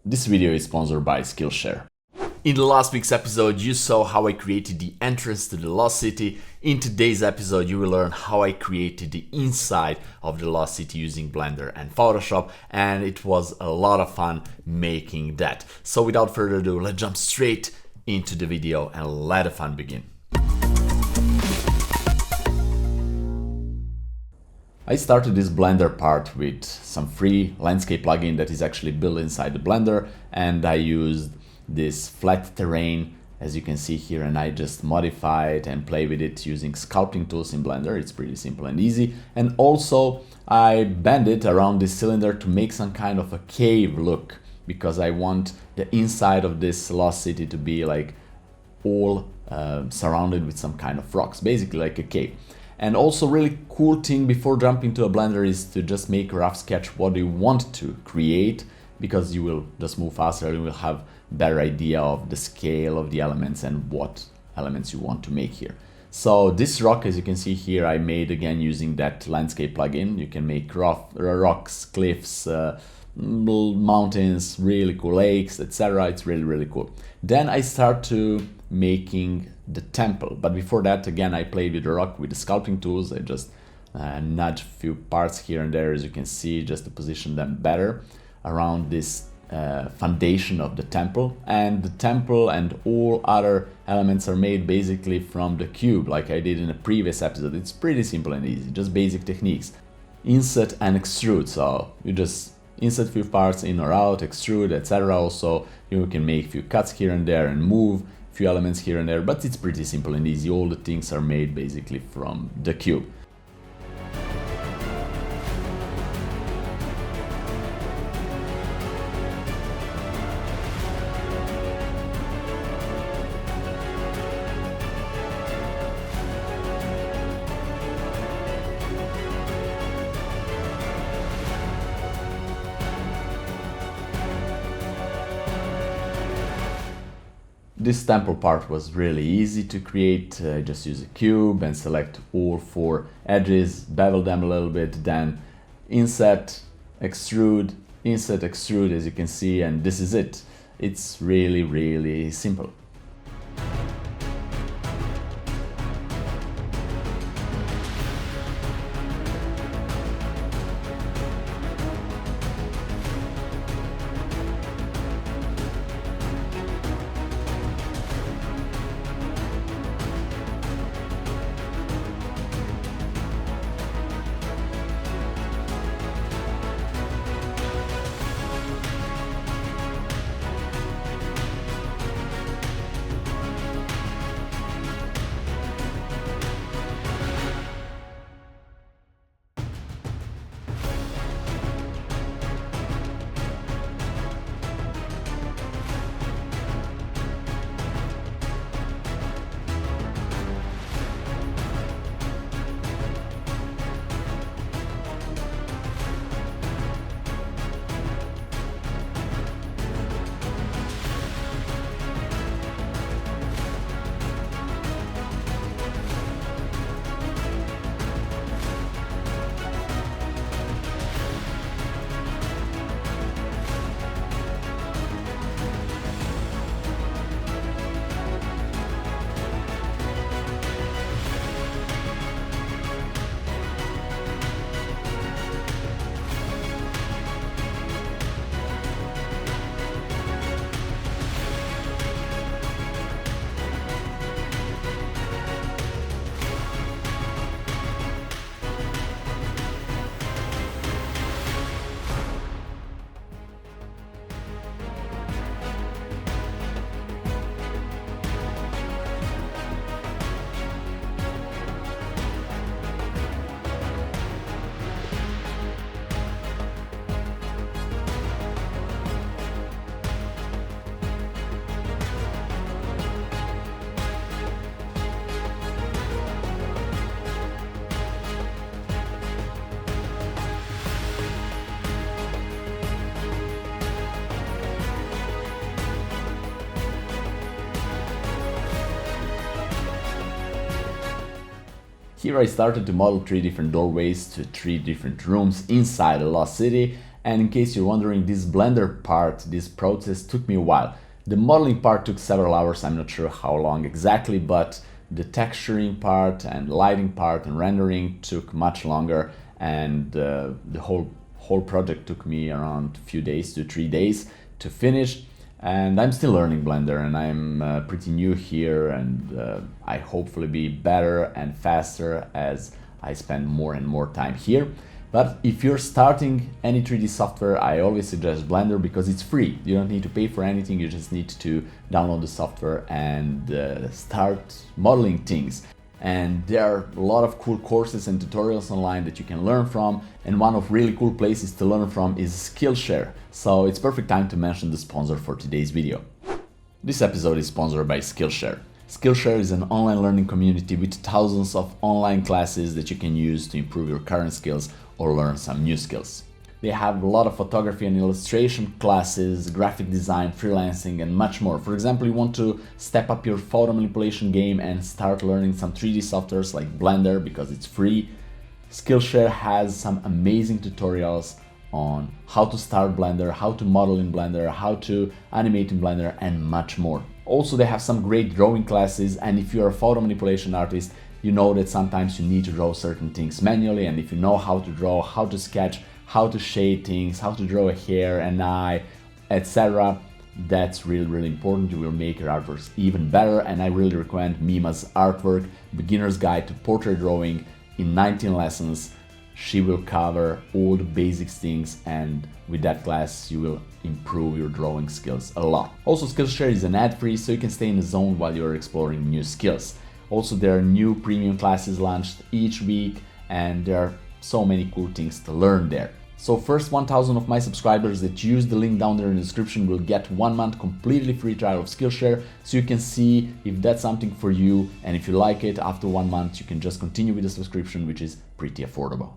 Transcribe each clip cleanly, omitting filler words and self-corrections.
This video is sponsored by Skillshare. In the last week's episode, you saw how I created the entrance to the Lost City. In today's episode, you will learn how I created the inside of the Lost City using Blender and Photoshop, and it was a lot of fun making that. So without further ado, let's jump straight into the video and let the fun begin. I started this Blender part with some free landscape plugin that is actually built inside the Blender, and I used this flat terrain as you can see here, and I just modify it and play with it using sculpting tools in Blender. It's pretty simple and easy. And also I bend it around this cylinder to make some kind of a cave look, because I want the inside of this Lost City to be like all surrounded with some kind of rocks, basically like a cave. And also really cool thing before jumping to a Blender is to just make a rough sketch what you want to create, because you will just move faster and you will have better idea of the scale of the elements and what elements you want to make here. So this rock, as you can see here, I made again using that landscape plugin. You can make rocks, cliffs, mountains, really cool lakes, etc. It's really cool. Then I start to making the temple, but before that, again, I played with the rock with the sculpting tools. I just nudge a few parts here and there, as you can see, just to position them better around this foundation of the temple. And the temple and all other elements are made basically from the cube, like I did in a previous episode. It's pretty simple and easy, just basic techniques. Insert and extrude, so you just insert few parts in or out, extrude, etc. Also, you can make a few cuts here and there and move a few elements here and there, but it's pretty simple and easy. All the things are made basically from the cube. This temple part was really easy to create. Just use a cube and select all four edges, bevel them a little bit, then insert, extrude, as you can see, and this is it. It's really simple. Here I started to model 3 different doorways to 3 different rooms inside a Lost City, And in case you're wondering, this Blender part, this process took me a while. The modeling part took several hours, I'm not sure how long exactly, but the texturing part and lighting part and rendering took much longer, and the whole project took me around a few days to 3 days to finish. And I'm still learning Blender, and I'm pretty new here, and I hopefully be better and faster as I spend more and more time here. But if you're starting any 3D software, I always suggest Blender because it's free. You don't need to pay for anything, you just need to download the software and start modeling things. And there are a lot of cool courses and tutorials online that you can learn from, and one of really cool places to learn from is Skillshare. So it's perfect time to mention the sponsor for today's video. This episode is sponsored by Skillshare. Skillshare is an online learning community with thousands of online classes that you can use to improve your current skills or learn some new skills. They have a lot of photography and illustration classes, graphic design, freelancing, and much more. For example, you want to step up your photo manipulation game and start learning some 3D softwares like Blender because it's free. Skillshare has some amazing tutorials on how to start Blender, how to model in Blender, how to animate in Blender, and much more. Also, they have some great drawing classes, and if you're a photo manipulation artist, you know that sometimes you need to draw certain things manually, and if you know how to draw, how to sketch, how to shade things, how to draw a hair, an eye, etc., that's really important. You will make your artworks even better, and I really recommend Mima's artwork, Beginner's Guide to Portrait Drawing, in 19 lessons. She will cover all the basic things, and with that class you will improve your drawing skills a lot. Also, Skillshare is an ad-free, so you can stay in the zone while you're exploring new skills. Also, there are new premium classes launched each week, and there are so many cool things to learn there. So first 1,000 of my subscribers that use the link down there in the description will get 1 month completely free trial of Skillshare, so you can see if that's something for you, and if you like it, after 1 month you can just continue with the subscription, which is pretty affordable.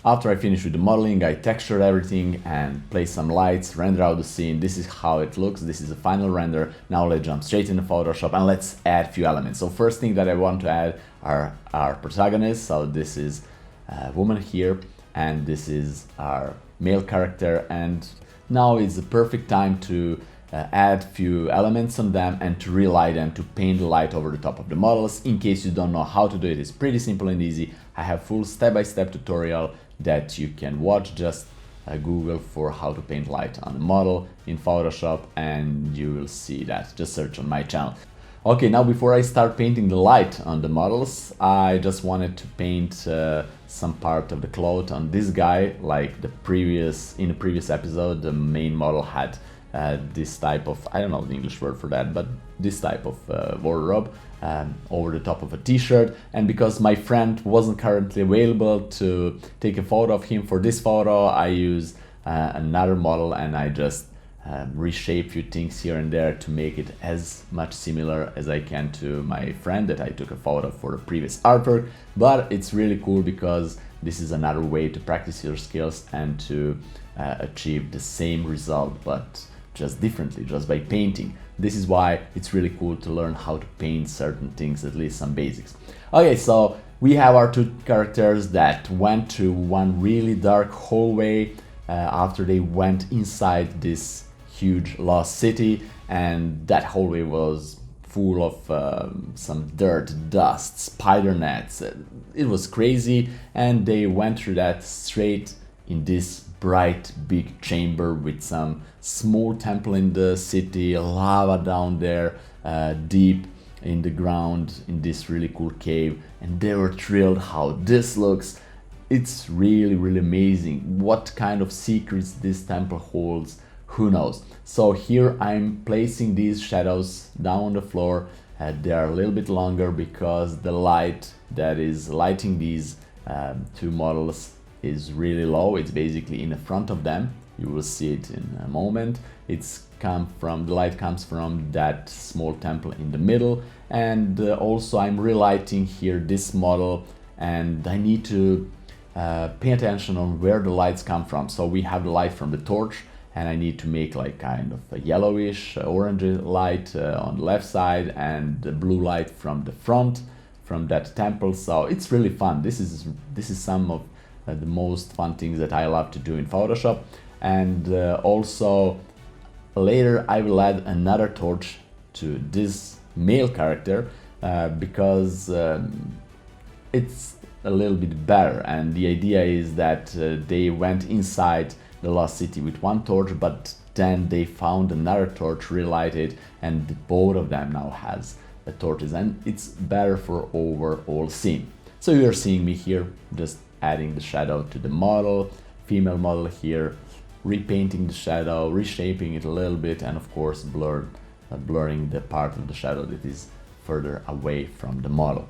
After I finish with the modeling, I textured everything and placed some lights, render out the scene. This is how it looks. This is the final render. Now let's jump straight into Photoshop and let's add a few elements. So first thing that I want to add are our protagonists. So this is a woman here, and this is our male character. And now is the perfect time to add a few elements on them and to relight them, to paint the light over the top of the models. In case you don't know how to do it, it's pretty simple and easy. I have full step-by-step tutorial that you can watch. Just Google for how to paint light on a model in Photoshop and you will see that. Just search on my channel. Okay, now before I start painting the light on the models, I just wanted to paint some part of the cloth on this guy. Like in the previous episode, the main model had this type of, I don't know the English word for that, but this type of wardrobe over the top of a t-shirt. And because my friend wasn't currently available to take a photo of him for this photo, I used another model, and I just reshape a few things here and there to make it as much similar as I can to my friend that I took a photo for the previous artwork. But it's really cool because this is another way to practice your skills and to achieve the same result, but just differently, just by painting. This is why it's really cool to learn how to paint certain things, at least some basics. Okay, so we have our two characters that went to one really dark hallway after they went inside this huge lost city, and that hallway was full of some dirt, dust, spider nets. It was crazy, and they went through that straight in this bright big chamber with some small temple in the city, lava down there, deep in the ground in this really cool cave, and they were thrilled how this looks. It's really amazing. What kind of secrets this temple holds, who knows. So here I'm placing these shadows down on the floor. They are a little bit longer because the light that is lighting these two models is really low. It's basically in the front of them. You will see it in a moment. It's light comes from that small temple in the middle. And also I'm relighting here this model, and I need to pay attention on where the lights come from. So we have the light from the torch, and I need to make like kind of a yellowish orange light on the left side, and the blue light from the front from that temple. So it's really fun. This is some of the most fun things that I love to do in Photoshop. And also later I will add another torch to this male character because it's a little bit better, and the idea is that they went inside the lost city with one torch, but then they found another torch, relighted, and both of them now has torches, and it's better for overall scene. So you're seeing me here just adding the shadow to the model, female model here, repainting the shadow, reshaping it a little bit, and of course blurring the part of the shadow that is further away from the model.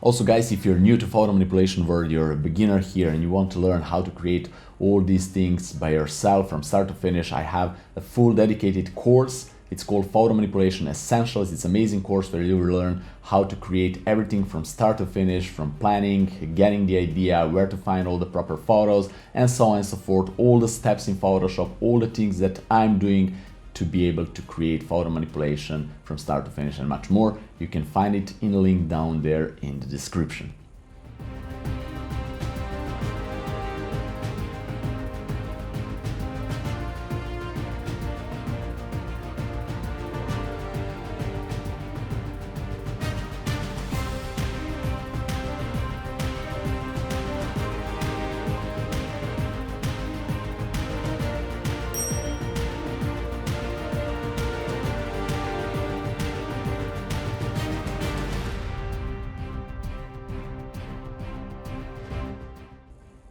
Also guys, if you're new to photo manipulation world, you're a beginner here and you want to learn how to create all these things by yourself from start to finish, I have a full dedicated course. It's called Photo Manipulation Essentials. It's an amazing course where you will learn how to create everything from start to finish, from planning, getting the idea, where to find all the proper photos, and so on and so forth. All the steps in Photoshop, all the things that I'm doing to be able to create photo manipulation from start to finish, and much more. You can find it in the link down there in the description.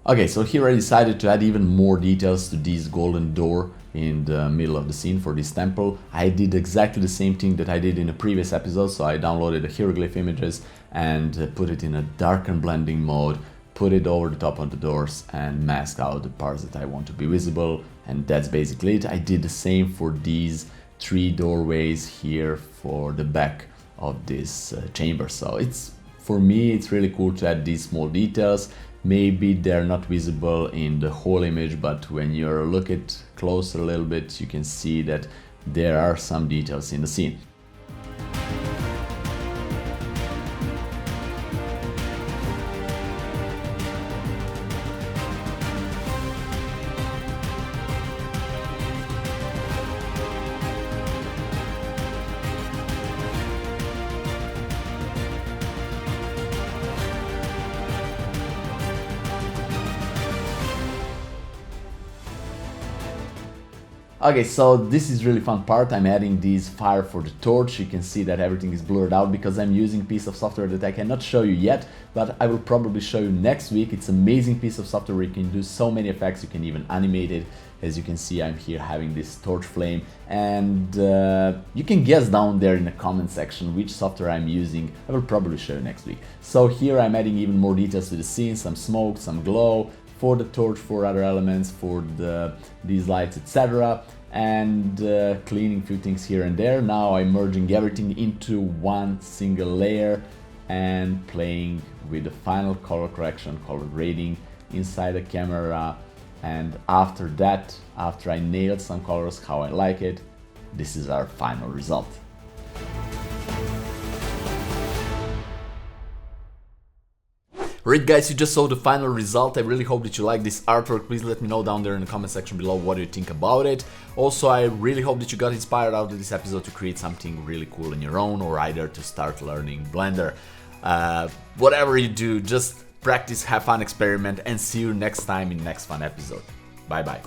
Okay, so here I decided to add even more details to this golden door in the middle of the scene for this temple. I did exactly the same thing that I did in a previous episode, so I downloaded the hieroglyph images and put it in a darken blending mode, put it over the top of the doors and masked out the parts that I want to be visible, and that's basically it. I did the same for these 3 doorways here for the back of this chamber. So for me it's really cool to add these small details. Maybe they're not visible in the whole image, but when you look at closer a little bit, you can see that there are some details in the scene. Okay, so this is really fun part. I'm adding this fire for the torch. You can see that everything is blurred out because I'm using a piece of software that I cannot show you yet, but I will probably show you next week. It's an amazing piece of software where you can do so many effects. You can even animate it. As you can see, I'm here having this torch flame, and you can guess down there in the comment section which software I'm using. I will probably show you next week. So here I'm adding even more details to the scene, some smoke, some glow, for the torch, for other elements, for these lights, etc. And cleaning a few things here and there. Now I'm merging everything into one single layer and playing with the final color correction, color grading inside the camera. And after that, after I nailed some colors how I like it, this is our final result. Alright guys, you just saw the final result. I really hope that you like this artwork. Please let me know down there in the comment section below what you think about it. Also, I really hope that you got inspired out of this episode to create something really cool on your own, or either to start learning Blender. Whatever you do, just practice, have fun, experiment, and see you next time in next fun episode. Bye bye.